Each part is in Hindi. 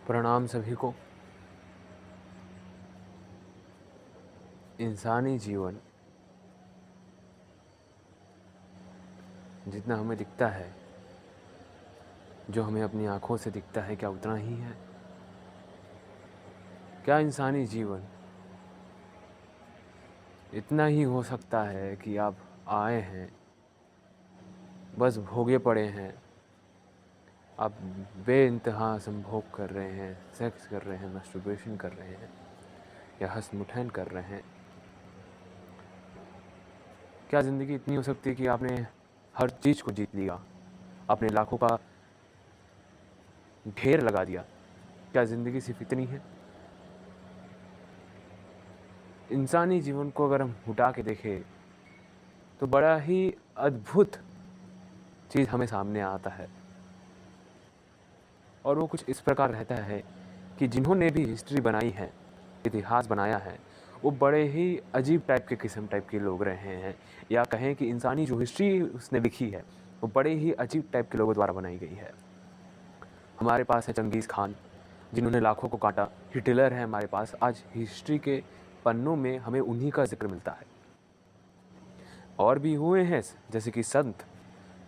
प्रणाम सभी को। इंसानी जीवन जितना हमें दिखता है, जो हमें अपनी आँखों से दिखता है, क्या उतना ही है? क्या इंसानी जीवन इतना ही हो सकता है कि आप आए हैं, बस भोगे पड़े हैं, आप बेइंतहा संभोग कर रहे हैं, सेक्स कर रहे हैं, मस्टरबेशन कर रहे हैं या हंस-मुठैन कर रहे हैं? क्या ज़िंदगी इतनी हो सकती है कि आपने हर चीज़ को जीत लिया, आपने लाखों का ढेर लगा दिया? क्या ज़िंदगी सिर्फ इतनी है? इंसानी जीवन को अगर हम उठा के देखें तो बड़ा ही अद्भुत चीज़ हमें सामने आता है, और वो कुछ इस प्रकार रहता है कि जिन्होंने भी हिस्ट्री बनाई है, इतिहास बनाया है, वो बड़े ही अजीब टाइप के किस्म टाइप के लोग रहे हैं, या कहें कि इंसानी जो हिस्ट्री उसने लिखी है वो बड़े ही अजीब टाइप के लोगों द्वारा बनाई गई है। हमारे पास है चंगेज़ खान, जिन्होंने लाखों को काटा। हिटलर है हमारे पास। आज हिस्ट्री के पन्नों में हमें उन्हीं का जिक्र मिलता है। और भी हुए हैं, जैसे कि संत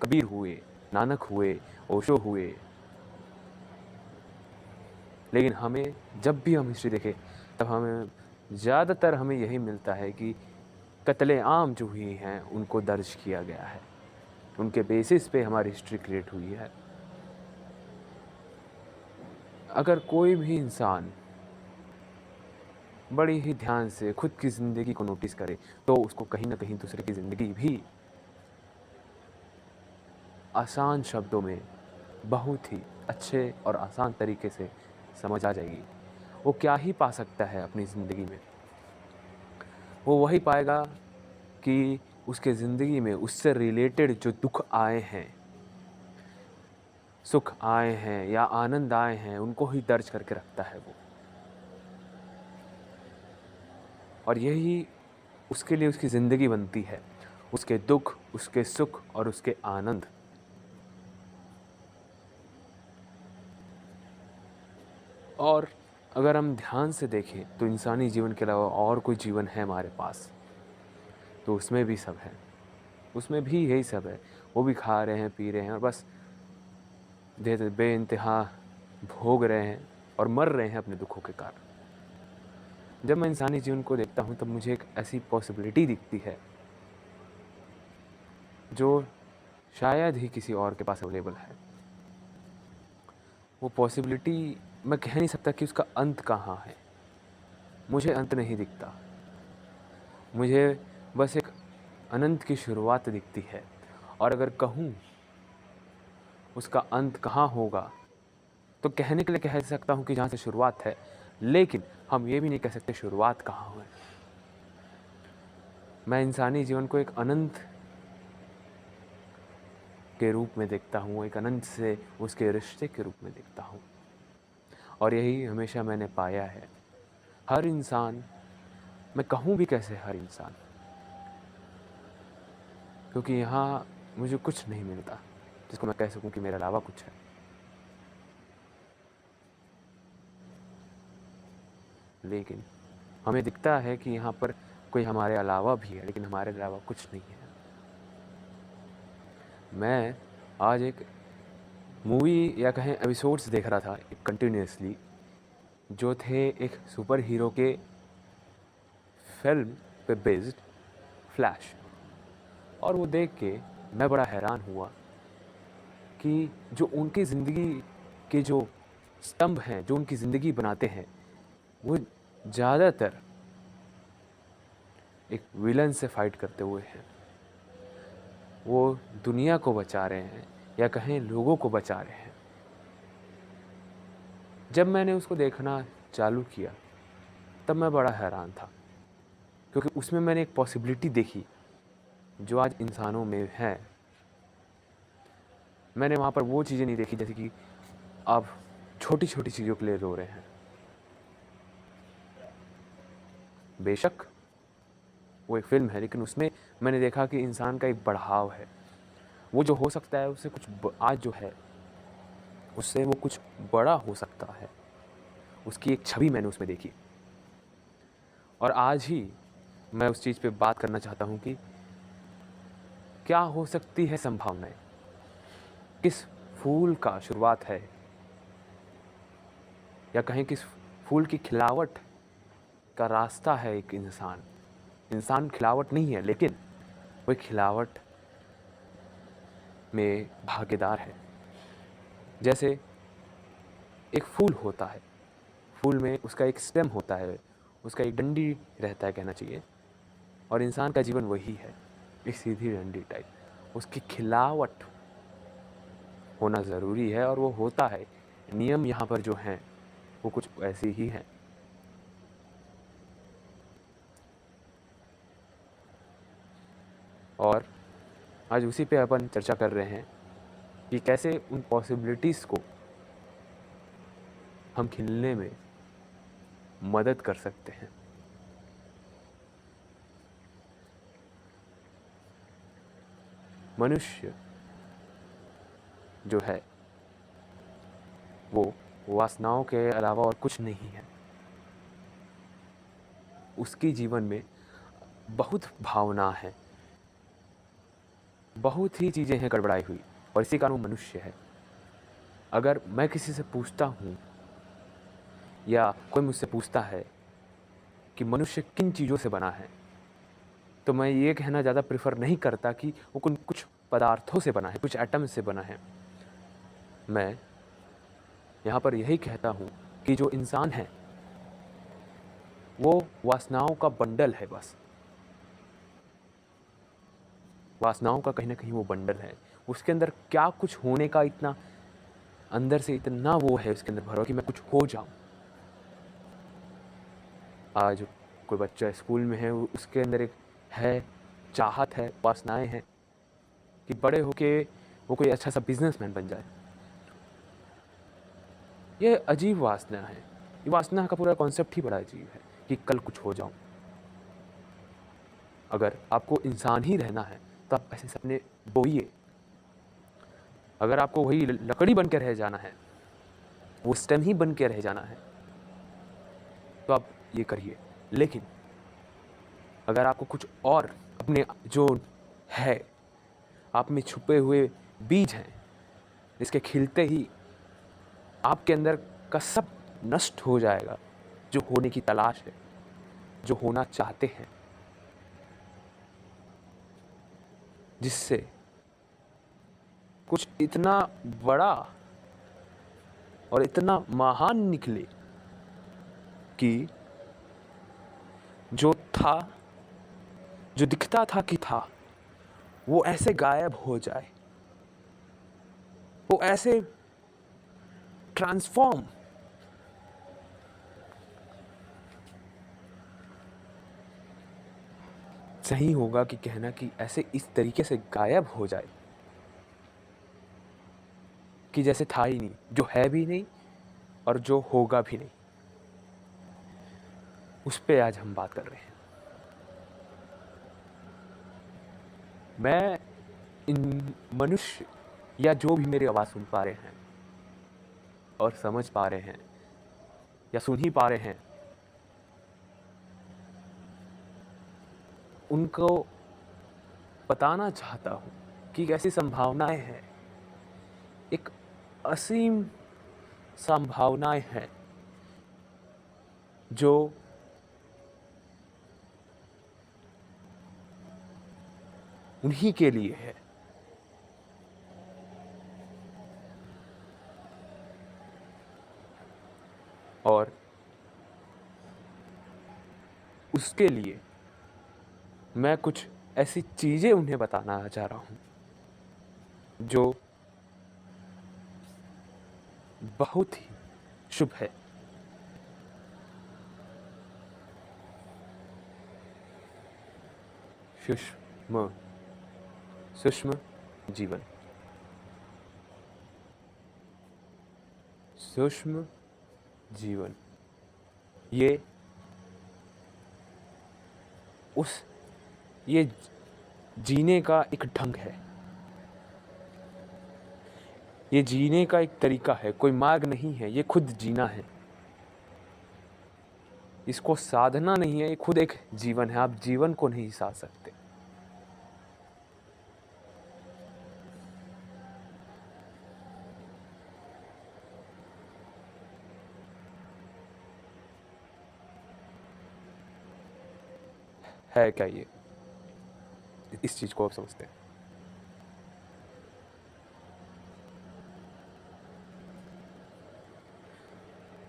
कबीर हुए, नानक हुए, ओशो हुए। लेकिन हमें जब भी हम हिस्ट्री देखें तब हमें ज़्यादातर हमें यही मिलता है कि कत्ले-आम जो हुई हैं उनको दर्ज किया गया है, उनके बेसिस पे हमारी हिस्ट्री क्रिएट हुई है। अगर कोई भी इंसान बड़ी ही ध्यान से खुद की ज़िंदगी को नोटिस करे तो उसको कहीं ना कहीं दूसरे की ज़िंदगी भी आसान शब्दों में बहुत ही अच्छे और आसान तरीके से समझ आ जाएगी। वो क्या ही पा सकता है अपनी ज़िंदगी में? वो वही पाएगा कि उसके ज़िंदगी में उससे रिलेटेड जो दुख आए हैं, सुख आए हैं या आनंद आए हैं, उनको ही दर्ज करके रखता है वो। और यही उसके लिए उसकी ज़िंदगी बनती है, उसके दुख, उसके सुख और उसके आनंद। और अगर हम ध्यान से देखें तो इंसानी जीवन के अलावा और कोई जीवन है हमारे पास, तो उसमें भी सब है, उसमें भी यही सब है। वो भी खा रहे हैं, पी रहे हैं और बस बेइंतहा भोग रहे हैं और मर रहे हैं अपने दुखों के कारण। जब मैं इंसानी जीवन को देखता हूँ तब मुझे एक ऐसी पॉसिबिलिटी दिखती है जो शायद ही किसी और के पास अवेलेबल है। वो पॉसिबिलिटी मैं कह नहीं सकता कि उसका अंत कहाँ है, मुझे अंत नहीं दिखता, मुझे बस एक अनंत की शुरुआत दिखती है। और अगर कहूँ उसका अंत कहाँ होगा तो कहने के लिए कह सकता हूँ कि जहाँ से शुरुआत है, लेकिन हम ये भी नहीं कह सकते शुरुआत कहाँ है। मैं इंसानी जीवन को एक अनंत के रूप में देखता हूँ, एक अनंत से उसके रिश्ते के रूप में देखता हूँ। और यही हमेशा मैंने पाया है। हर इंसान, मैं कहूँ भी कैसे हर इंसान, क्योंकि यहाँ मुझे कुछ नहीं मिलता जिसको मैं कह सकूँ कि मेरे अलावा कुछ है। लेकिन हमें दिखता है कि यहाँ पर कोई हमारे अलावा भी है, लेकिन हमारे अलावा कुछ नहीं है। मैं आज एक मूवी या कहें एपिसोड्स देख रहा था कंटिन्यूसली, जो थे एक सुपर हीरो के फिल्म पे बेस्ड, फ्लैश। और वो देख के मैं बड़ा हैरान हुआ कि जो उनकी ज़िंदगी के जो स्तंभ हैं, जो उनकी ज़िंदगी बनाते हैं, वो ज़्यादातर एक विलन से फाइट करते हुए हैं। वो दुनिया को बचा रहे हैं या कहें लोगों को बचा रहे हैं। जब मैंने उसको देखना चालू किया तब मैं बड़ा हैरान था, क्योंकि उसमें मैंने एक पॉसिबिलिटी देखी जो आज इंसानों में है। मैंने वहाँ पर वो चीज़ें नहीं देखी जैसे कि आप छोटी छोटी चीज़ों के लिए रो रहे हैं। बेशक वो एक फ़िल्म है, लेकिन उसमें मैंने देखा कि इंसान का एक बढ़ाव है। वो जो हो सकता है उससे कुछ आज जो है उससे वो कुछ बड़ा हो सकता है। उसकी एक छवि मैंने उसमें देखी। और आज ही मैं उस चीज़ पे बात करना चाहता हूँ कि क्या हो सकती है संभावनाएं, किस फूल का शुरुआत है, या कहें किस फूल की खिलावट का रास्ता है। एक इंसान खिलावट नहीं है, लेकिन वह खिलावट में भागीदार है। जैसे एक फूल होता है, फूल में उसका एक स्टेम होता है, उसका एक डंडी रहता है कहना चाहिए, और इंसान का जीवन वही है, एक सीधी डंडी टाइप। उसकी खिलावट होना ज़रूरी है और वो होता है। नियम यहाँ पर जो हैं वो कुछ ऐसे ही हैं। और आज उसी पे अपन चर्चा कर रहे हैं कि कैसे उन पॉसिबिलिटीज़ को हम खिलने में मदद कर सकते हैं। मनुष्य जो है वो वासनाओं के अलावा और कुछ नहीं है। उसकी जीवन में बहुत भावना है, बहुत ही चीज़ें हैं गड़बड़ाई हुई, और इसी कारण वो मनुष्य है। अगर मैं किसी से पूछता हूँ या कोई मुझसे पूछता है कि मनुष्य किन चीज़ों से बना है, तो मैं ये कहना ज़्यादा प्रेफर नहीं करता कि वो कुछ पदार्थों से बना है, कुछ एटम से बना है। मैं यहाँ पर यही कहता हूँ कि जो इंसान है वो वासनाओं का बंडल है। बस वासनाओं का कहीं ना कहीं वो बंडल है। उसके अंदर क्या कुछ होने का इतना अंदर से इतना वो है उसके अंदर भरा कि मैं कुछ हो जाऊं। आज कोई बच्चा स्कूल में है, उसके अंदर एक है चाहत है, वासनाएं हैं कि बड़े होके वो कोई अच्छा सा बिजनेसमैन बन जाए। ये अजीब वासना है। ये वासना का पूरा कॉन्सेप्ट ही बड़ा अजीब है कि कल कुछ हो जाऊं। अगर आपको इंसान ही रहना है तो आप ऐसे सपने बोइए। अगर आपको वही लकड़ी बन के रह जाना है, वो स्टेम ही बन के रह जाना है, तो आप ये करिए। लेकिन अगर आपको कुछ और अपने जो है आप में छुपे हुए बीज हैं, जिसके खिलते ही आपके अंदर का सब नष्ट हो जाएगा, जो होने की तलाश है, जो होना चाहते हैं, जिससे कुछ इतना बड़ा और इतना महान निकले कि जो था, जो दिखता था कि था, वो ऐसे गायब हो जाए, वो ऐसे ट्रांसफॉर्म सही होगा कि कहना कि ऐसे इस तरीके से गायब हो जाए कि जैसे था ही नहीं, जो है भी नहीं और जो होगा भी नहीं। उस पे आज हम बात कर रहे हैं। मैं इन मनुष्य या जो भी मेरी आवाज़ सुन पा रहे हैं और समझ पा रहे हैं या सुन ही पा रहे हैं, उनको बताना चाहता हूँ कि कैसी संभावनाएं हैं। एक असीम संभावनाएं हैं जो उन्हीं के लिए है। और उसके लिए मैं कुछ ऐसी चीज़ें उन्हें बताना चाह रहा हूँ जो बहुत ही शुभ है। सूक्ष्म सूक्ष्म जीवन, सूक्ष्म जीवन, ये जीने का एक ढंग है, ये जीने का एक तरीका है, कोई मार्ग नहीं है, ये खुद जीना है। इसको साधना नहीं है, ये खुद एक जीवन है। आप जीवन को नहीं साध सकते। है क्या ये? इस चीज को आप समझते हैं?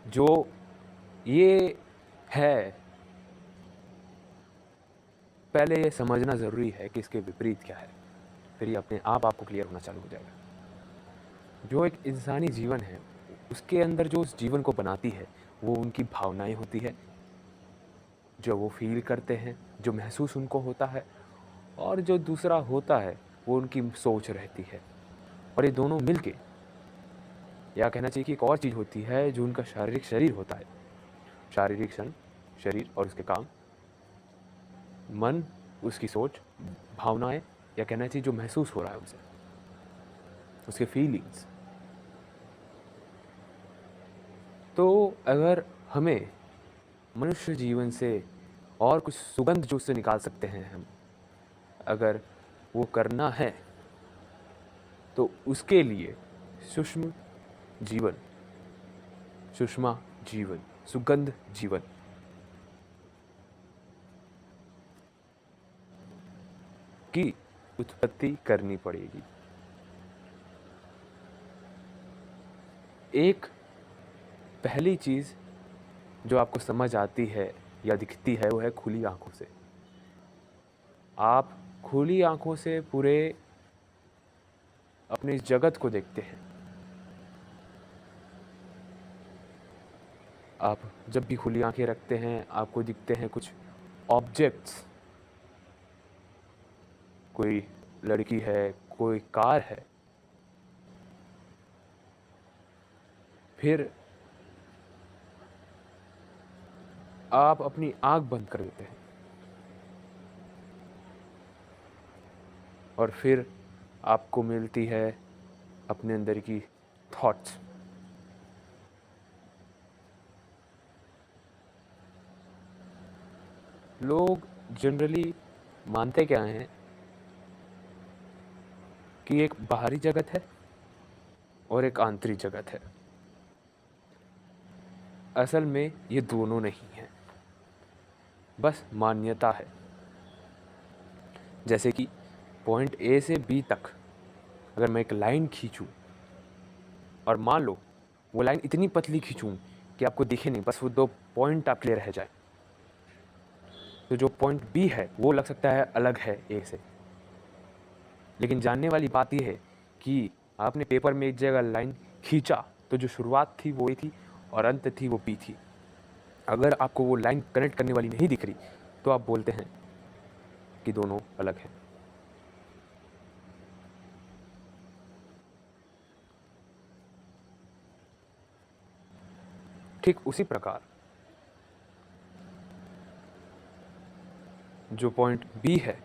जो ये है, पहले ये समझना ज़रूरी है कि इसके विपरीत क्या है, फिर ये अपने आप आपको क्लियर होना चालू हो जाएगा। जो एक इंसानी जीवन है, उसके अंदर जो उस जीवन को बनाती है वो उनकी भावनाएं होती है, जो वो फील करते हैं, जो महसूस उनको होता है, और जो दूसरा होता है वो उनकी सोच रहती है। और ये दोनों मिलके, या कहना चाहिए कि एक और चीज़ होती है जो उनका शारीरिक शरीर होता है। शारीरिक क्षण, शरीर और उसके काम, मन, उसकी सोच, भावनाएं, या कहना चाहिए जो महसूस हो रहा है उनसे, उसके फीलिंग्स। तो अगर हमें मनुष्य जीवन से और कुछ सुगंध जो उससे निकाल सकते हैं हम, अगर वो करना है, तो उसके लिए सूक्ष्म जीवन, सुषमा जीवन, सुगंध जीवन की उत्पत्ति करनी पड़ेगी। एक पहली चीज़ जो आपको समझ आती है या दिखती है वो है खुली आंखों से। आप खुली आंखों से पूरे अपने इस जगत को देखते हैं। आप जब भी खुली आंखें रखते हैं, आपको दिखते हैं कुछ ऑब्जेक्ट्स, कोई लड़की है, कोई कार है। फिर आप अपनी आंख बंद कर देते हैं और फिर आपको मिलती है अपने अंदर की थॉट्स। लोग जनरली मानते क्या हैं कि एक बाहरी जगत है और एक आंतरिक जगत है। असल में ये दोनों नहीं है, बस मान्यता है। जैसे कि पॉइंट ए से बी तक अगर मैं एक लाइन खींचूं और मान लो वो लाइन इतनी पतली खींचूं कि आपको दिखे नहीं, बस वो 2 पॉइंट आपके लिए रह जाए, तो जो पॉइंट बी है वो लग सकता है अलग है ए से। लेकिन जानने वाली बात यह है कि आपने पेपर में एक जगह लाइन खींचा तो जो शुरुआत थी वो ए थी और अंत थी वो बी थी। अगर आपको वो लाइन कनेक्ट करने वाली नहीं दिख रही तो आप बोलते हैं कि दोनों अलग हैं। ठीक उसी प्रकार जो पॉइंट बी है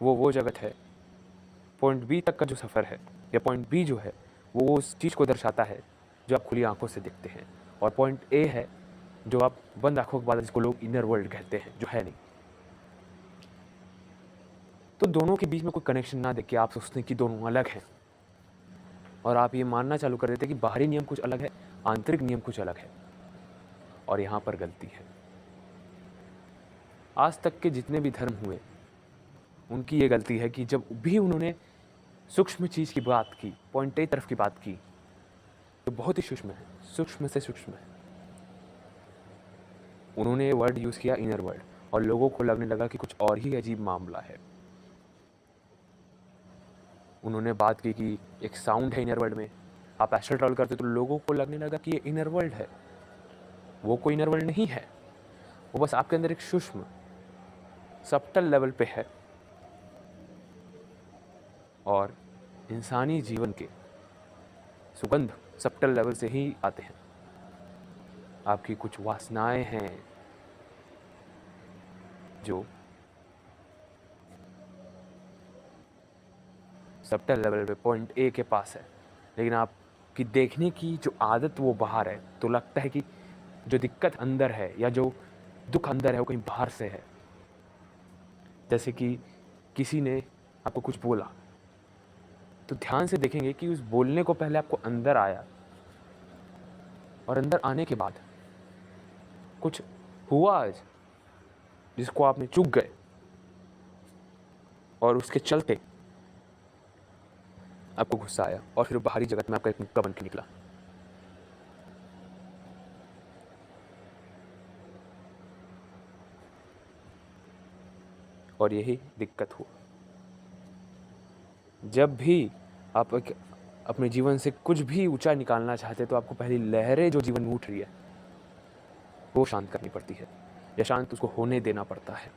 वो जगत है। पॉइंट बी तक का जो सफ़र है या पॉइंट बी जो है वो उस चीज़ को दर्शाता है जो आप खुली आंखों से देखते हैं। और पॉइंट ए है जो आप बंद आंखों के बाद, जिसको लोग इनर वर्ल्ड कहते हैं, जो है नहीं। तो दोनों के बीच में कोई कनेक्शन ना देख के आप सोचते हैं कि दोनों अलग हैं और आप ये मानना चालू कर देते हैं कि बाहरी नियम कुछ अलग है, आंतरिक नियम कुछ अलग है। और यहाँ पर गलती है। आज तक के जितने भी धर्म हुए उनकी ये गलती है कि जब भी उन्होंने सूक्ष्म चीज़ की बात की, पॉइंट ए तरफ की बात की, तो बहुत ही सूक्ष्म है, सूक्ष्म से सूक्ष्म है। उन्होंने ये वर्ड यूज़ किया इनर वर्ल्ड, और लोगों को लगने लगा कि कुछ और ही अजीब मामला है। उन्होंने बात की कि एक साउंड है इनर वर्ल्ड में, आप एस्ट्रल ट्रैवल करते तो लोगों को लगने लगा कि ये इनर वर्ल्ड है। वो कोई इनर वर्ल्ड नहीं है, वो बस आपके अंदर एक सूक्ष्म सबटल लेवल पे है। और इंसानी जीवन के सुगंध सबटल लेवल से ही आते हैं। आपकी कुछ वासनाएं हैं जो सबटल लेवल पे पॉइंट ए के पास है, लेकिन आपकी देखने की जो आदत वो बाहर है, तो लगता है कि जो दिक्कत अंदर है या जो दुख अंदर है वो कहीं बाहर से है। जैसे कि किसी ने आपको कुछ बोला, तो ध्यान से देखेंगे कि उस बोलने को पहले आपको अंदर आया, और अंदर आने के बाद कुछ हुआ आज जिसको आपने चूक गए, और उसके चलते आपको गुस्सा आया, और फिर बाहरी जगत में आपका एक मुक्का बन के निकला। और यही दिक्कत हुआ। जब भी आप अपने जीवन से कुछ भी ऊंचा निकालना चाहते हैं, तो आपको पहली लहरें जो जीवन में उठ रही है वो शांत करनी पड़ती है, या शांत उसको होने देना पड़ता है।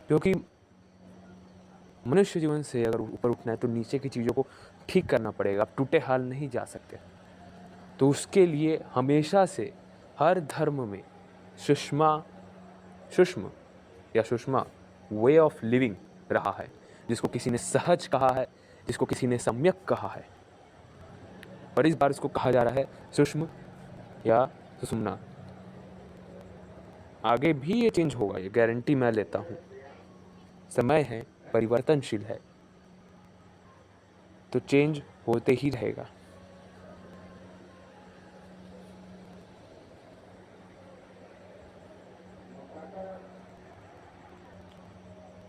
क्योंकि मनुष्य जीवन से अगर ऊपर उठना है तो नीचे की चीज़ों को ठीक करना पड़ेगा। आप टूटे हाल नहीं जा सकते। तो उसके लिए हमेशा से हर धर्म में सुषमा वे ऑफ लिविंग रहा है, जिसको किसी ने सहज कहा है, जिसको किसी ने सम्यक कहा है, और इस बार इसको कहा जा रहा है सुषम या सुषुम्ना। आगे भी ये चेंज होगा, ये गारंटी मैं लेता हूँ। समय है, परिवर्तनशील है, तो चेंज होते ही रहेगा।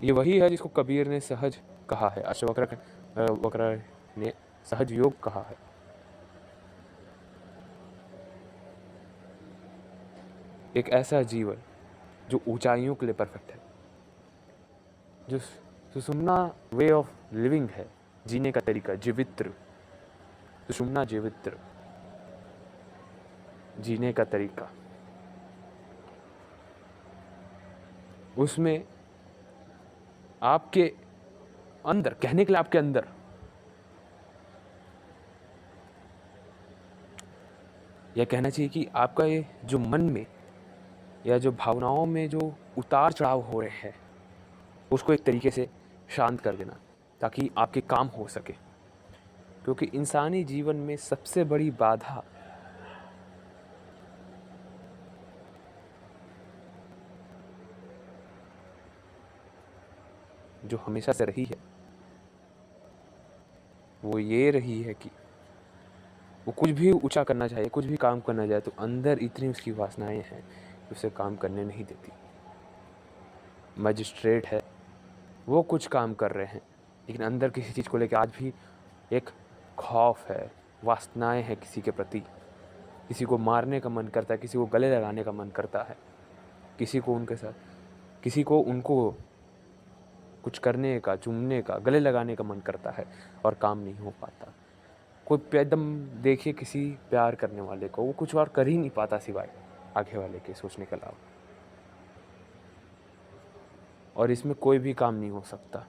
ये वही है जिसको कबीर ने सहज कहा है, अष्टवक्र ने सहज योग कहा है। एक ऐसा जीवन जो ऊंचाइयों के लिए परफेक्ट है, जो सुषुम्ना वे ऑफ लिविंग है, जीने का तरीका, जीवित्र, सुषुम्ना जीवित्र, जीने का तरीका। उसमें आपके अंदर, कहने के लिए आपके अंदर यह कहना चाहिए कि आपका ये जो मन में या जो भावनाओं में जो उतार चढ़ाव हो रहे हैं उसको एक तरीके से शांत कर देना, ताकि आपके काम हो सके। क्योंकि इंसानी जीवन में सबसे बड़ी बाधा जो हमेशा से रही है वो ये रही है कि वो कुछ भी ऊंचा करना चाहिए, कुछ भी काम करना चाहे, तो अंदर इतनी उसकी वासनाएं हैं कि उसे काम करने नहीं देती। मजिस्ट्रेट है, वो कुछ काम कर रहे हैं, लेकिन अंदर किसी चीज़ को लेकर आज भी एक खौफ है, वासनाएं हैं किसी के प्रति। किसी को मारने का मन करता है, किसी को गले लगाने का मन करता है, किसी को उनके साथ, किसी को उनको कुछ करने का, चूमने का, गले लगाने का मन करता है, और काम नहीं हो पाता। कोई एकदम देखिए किसी प्यार करने वाले को, वो कुछ और कर ही नहीं पाता सिवाय आगे वाले के सोचने के अलावा, और इसमें कोई भी काम नहीं हो सकता।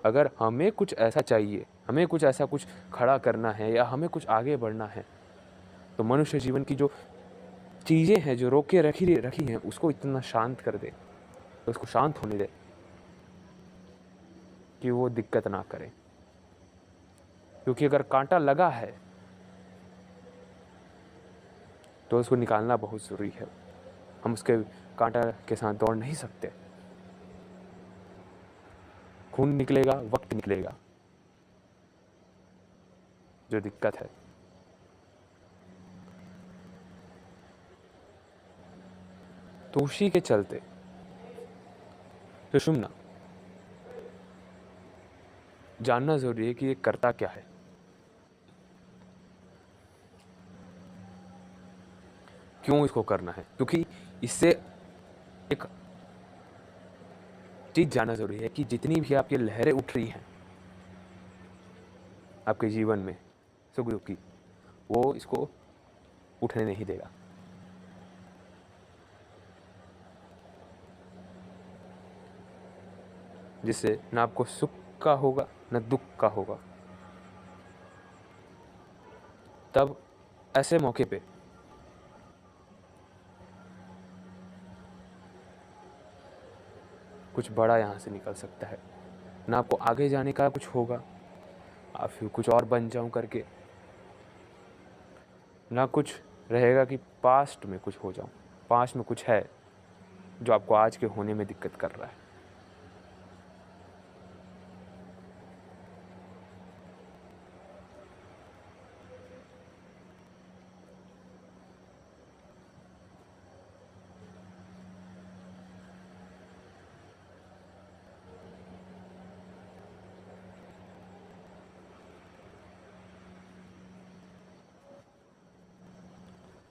अगर हमें कुछ ऐसा चाहिए, हमें कुछ ऐसा कुछ खड़ा करना है, या हमें कुछ आगे बढ़ना है, तो मनुष्य जीवन की जो चीज़ें हैं जो रोके रखी हैं उसको इतना शांत कर दे, तो उसको शांत होने दे कि वो दिक्कत ना करे। क्योंकि अगर कांटा लगा है तो उसको निकालना बहुत ज़रूरी है। हम उसके कांटा के साथ दौड़ नहीं सकते। खून निकलेगा, वक्त निकलेगा, जो दिक्कत है। तो उसी के चलते सुषुम्ना जानना जरूरी है कि ये करता क्या है। क्यों इसको करना है? क्योंकि इससे एक चीज जानना जरूरी है कि जितनी भी आपकी लहरें उठ रही हैं आपके जीवन में सुख दुख की, वो इसको उठने नहीं देगा। जिससे ना आपको सुख का होगा न दुख का होगा। तब ऐसे मौके पे कुछ बड़ा यहाँ से निकल सकता है। ना आपको आगे जाने का कुछ होगा, आप फिर कुछ और बन जाऊं करके, ना कुछ रहेगा कि पास्ट में कुछ हो जाऊँ, पास्ट में कुछ है जो आपको आज के होने में दिक्कत कर रहा है।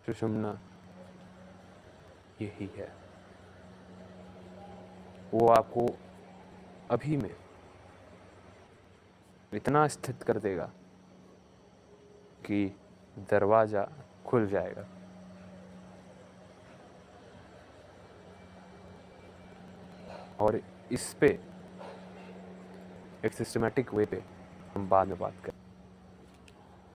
सुषुम्ना यही है, वो आपको अभी में इतना स्थित कर देगा कि दरवाज़ा खुल जाएगा। और इस पे एक सिस्टमेटिक वे पे हम बाद में बात करें।